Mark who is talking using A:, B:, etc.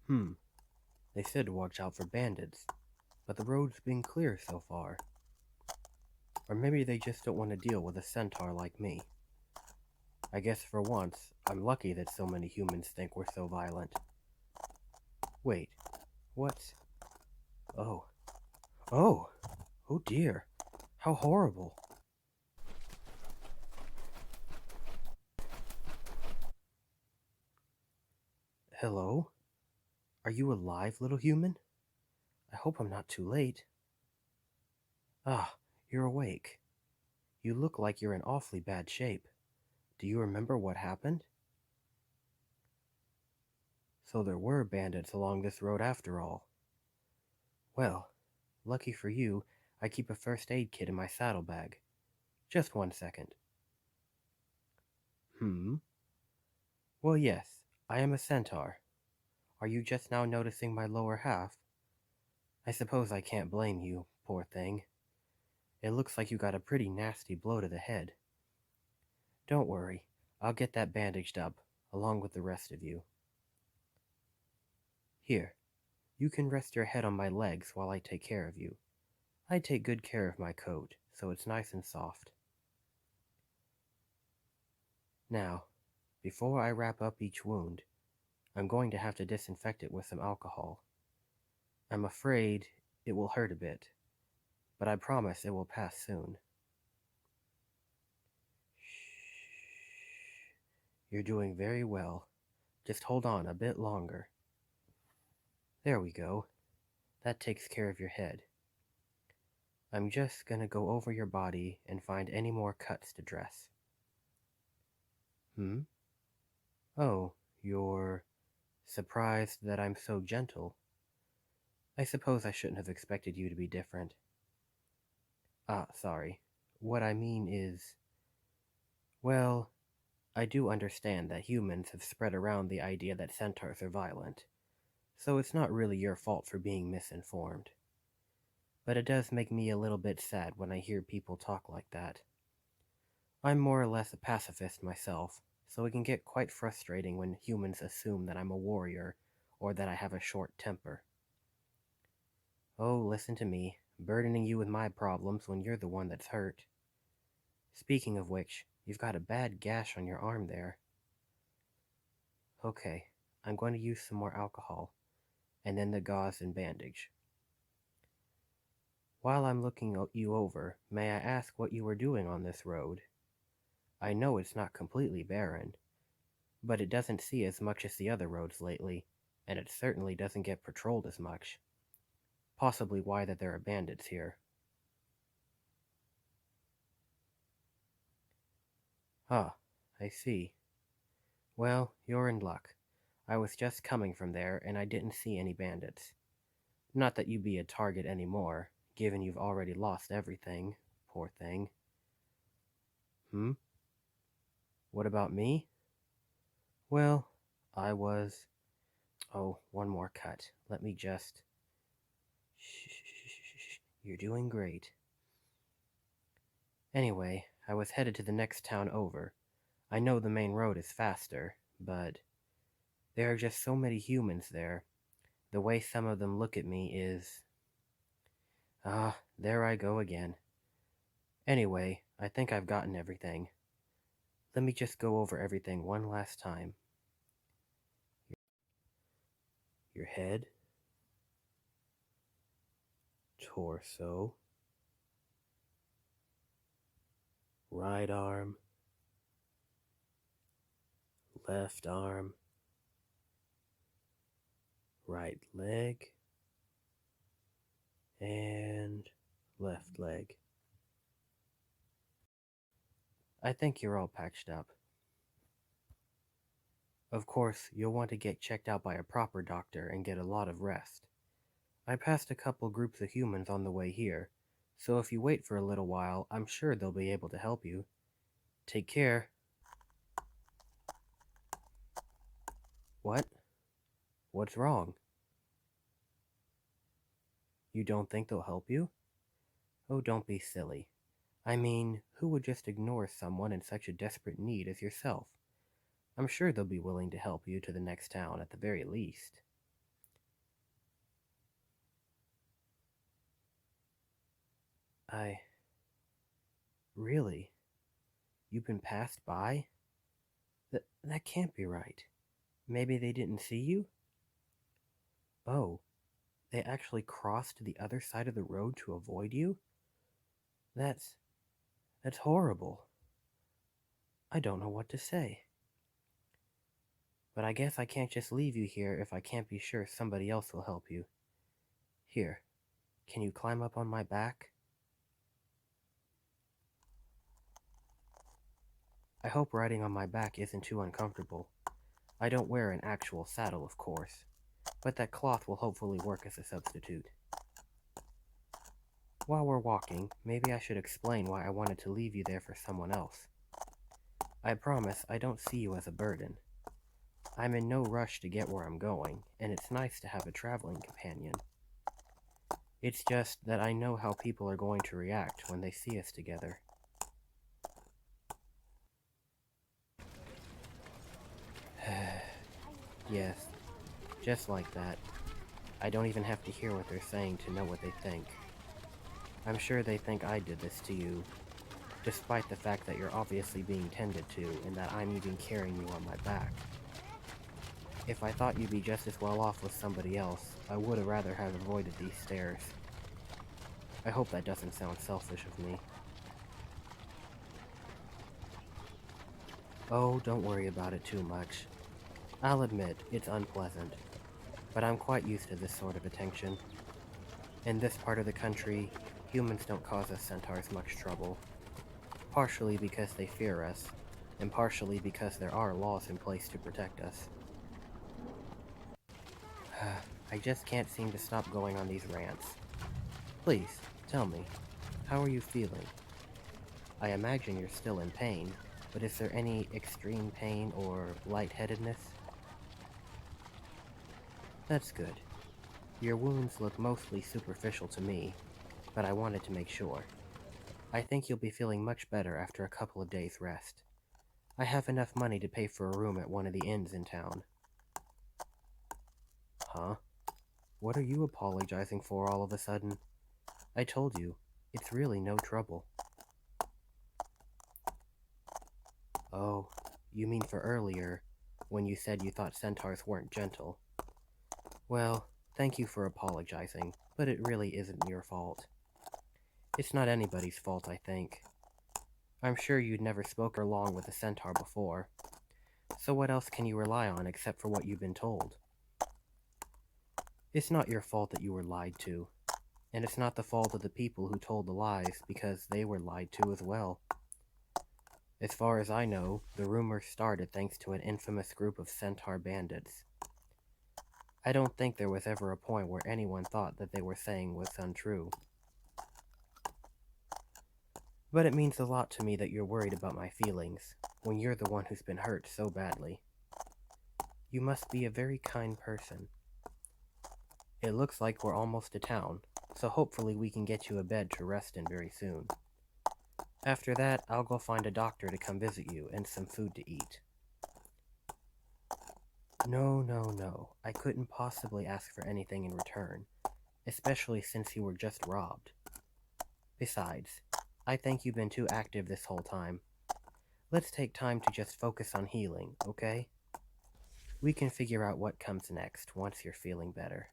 A: They said to watch out for bandits, but the road's been clear so far. Or maybe they just don't want to deal with a centaur like me. I guess for once, I'm lucky that so many humans think we're so violent. Wait, what? Oh. Oh! Oh dear! How horrible! Hello? Are you alive, little human? I hope I'm not too late. Ah, you're awake. You look like you're in awfully bad shape. Do you remember what happened? So there were bandits along this road after all. Well, lucky for you, I keep a first aid kit in my saddlebag. Just 1 second. Well, yes, I am a centaur. Are you just now noticing my lower half? I suppose I can't blame you, poor thing. It looks like you got a pretty nasty blow to the head. Don't worry, I'll get that bandaged up, along with the rest of you. Here, you can rest your head on my legs while I take care of you. I take good care of my coat, so it's nice and soft. Now, before I wrap up each wound, I'm going to have to disinfect it with some alcohol. I'm afraid it will hurt a bit, but I promise it will pass soon. Shh. You're doing very well. Just hold on a bit longer. There we go. That takes care of your head. I'm just gonna go over your body and find any more cuts to dress. Oh, you're surprised that I'm so gentle. I suppose I shouldn't have expected you to be different. Sorry. What I mean is, well, I do understand that humans have spread around the idea that centaurs are violent, so it's not really your fault for being misinformed. But it does make me a little bit sad when I hear people talk like that. I'm more or less a pacifist myself, so it can get quite frustrating when humans assume that I'm a warrior or that I have a short temper. Oh, listen to me, burdening you with my problems when you're the one that's hurt. Speaking of which, you've got a bad gash on your arm there. Okay, I'm going to use some more alcohol, and then the gauze and bandage. While I'm looking you over, may I ask what you were doing on this road? I know it's not completely barren, but it doesn't see as much as the other roads lately, and it certainly doesn't get patrolled as much. Possibly why that there are bandits here. Ah, I see. Well, you're in luck. I was just coming from there, and I didn't see any bandits. Not that you'd be a target anymore, given you've already lost everything, poor thing. What about me? Well, I was... Oh, one more cut. Let me just... Shh. You're doing great. Anyway, I was headed to the next town over. I know the main road is faster, but there are just so many humans there. The way some of them look at me is... there I go again. Anyway, I think I've gotten everything. Let me just go over everything one last time. Your head, torso, right arm, left arm, right leg, and left leg. I think you're all patched up. Of course, you'll want to get checked out by a proper doctor and get a lot of rest. I passed a couple groups of humans on the way here, so if you wait for a little while, I'm sure they'll be able to help you. Take care. What? What's wrong? You don't think they'll help you? Oh, don't be silly. I mean, who would just ignore someone in such a desperate need as yourself? I'm sure they'll be willing to help you to the next town at the very least. I... Really? You've been passed by? That can't be right. Maybe they didn't see you? Oh, they actually crossed to the other side of the road to avoid you? That's... that's horrible. I don't know what to say. But I guess I can't just leave you here if I can't be sure somebody else will help you. Here, can you climb up on my back? I hope riding on my back isn't too uncomfortable. I don't wear an actual saddle, of course, but that cloth will hopefully work as a substitute. While we're walking, maybe I should explain why I wanted to leave you there for someone else. I promise I don't see you as a burden. I'm in no rush to get where I'm going, and it's nice to have a traveling companion. It's just that I know how people are going to react when they see us together. Yes, just like that. I don't even have to hear what they're saying to know what they think. I'm sure they think I did this to you, despite the fact that you're obviously being tended to and that I'm even carrying you on my back. If I thought you'd be just as well off with somebody else, I would have rather have avoided these stairs. I hope that doesn't sound selfish of me. Oh, don't worry about it too much. I'll admit, it's unpleasant, but I'm quite used to this sort of attention. In this part of the country, humans don't cause us centaurs much trouble, partially because they fear us, and partially because there are laws in place to protect us. I just can't seem to stop going on these rants. Please, tell me, how are you feeling? I imagine you're still in pain, but is there any extreme pain or lightheadedness? That's good. Your wounds look mostly superficial to me, but I wanted to make sure. I think you'll be feeling much better after a couple of days' rest. I have enough money to pay for a room at one of the inns in town. Huh? What are you apologizing for all of a sudden? I told you, it's really no trouble. Oh, you mean for earlier, when you said you thought centaurs weren't gentle. Well, thank you for apologizing, but it really isn't your fault. It's not anybody's fault, I think. I'm sure you'd never spoken along with a centaur before, so what else can you rely on except for what you've been told? It's not your fault that you were lied to, and it's not the fault of the people who told the lies because they were lied to as well. As far as I know, the rumor started thanks to an infamous group of Centaur bandits. I don't think there was ever a point where anyone thought that they were saying was untrue. But it means a lot to me that you're worried about my feelings, when you're the one who's been hurt so badly. You must be a very kind person. It looks like we're almost to town, so hopefully we can get you a bed to rest in very soon. After that, I'll go find a doctor to come visit you and some food to eat. No. I couldn't possibly ask for anything in return, especially since you were just robbed. Besides, I think you've been too active this whole time. Let's take time to just focus on healing, okay? We can figure out what comes next once you're feeling better.